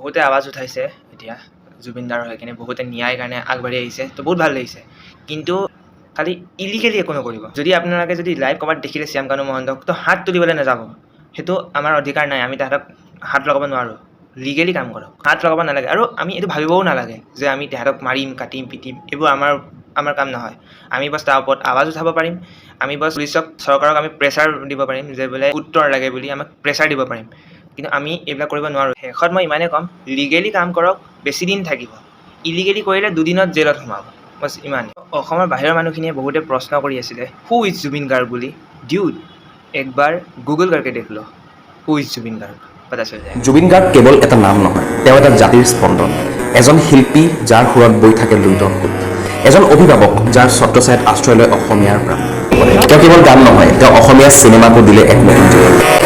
বহুতে আৱাজ উঠাইছে এতিয়া জুবিনদাৰ হৈ কিনে বহুতে ন্যায়ৰ কাৰণে আগবাঢ়ি আহিছে তো বহুত ভাল লাগিছে কিন্তু খালি ইলিগেলি একো নকৰিব যদি আপোনালোকে যদি লাইভ ক'ৰবাত দেখিলে শ্যাম কানু মহন্তক তো হাত তুলিবলৈ নাযাব সেইটো আমাৰ অধিকাৰ নাই আমি তাহাঁতক হাত লগাব নোৱাৰোঁ লিগেলি কাম কৰক হাত লগাব নালাগে আৰু আমি এইটো ভাবিবও নালাগে যে আমি তাহাঁতক মাৰিম কাটিম পিটিম এইবোৰ আমাৰ কাম নহয় আমি বছ তাৰ ওপৰত আৱাজ উঠাব পাৰিম আমি বছ পুলিচক চৰকাৰক আমি প্ৰেছাৰ দিব পাৰিম যে বোলে উত্তৰ লাগে বুলি আমাক প্ৰেছাৰ দিব পাৰিম কিন্তু আমি এইবিলাক কৰিব নোৱাৰোঁ শেষত মই ইমানেই ক'ম লিগেলি কাম কৰক বেছি দিন থাকিব ইলিগেলি কৰিলে দুদিনত জেলত সোমাব বছ ইমানেই অসমৰ বাহিৰৰ মানুহখিনিয়ে বহুতে প্ৰশ্ন কৰি আছিলে হু ইজ জুবিন গাৰ্গ বুলি ডিউড একবাৰ গুগল करके देख लो হু ইজ জুবিন গাৰ্গ पता चल जाए জুবিন গাৰ্গ কেৱল এটা নাম নহয় তেওঁ এটা জাতিৰ স্পন্দন এজন শিল্পী যাৰ সুৰত বৈ থাকে লুইতৰ সুত এজন অভিভাৱক যাৰ ছত্ৰছায়াত আশ্ৰয় লয় অসমীয়াৰ প্ৰাণ তেওঁ কেৱল গান নহয় তেওঁ অসমীয়া চিনেমাকো দিলে এক নতুন জীৱন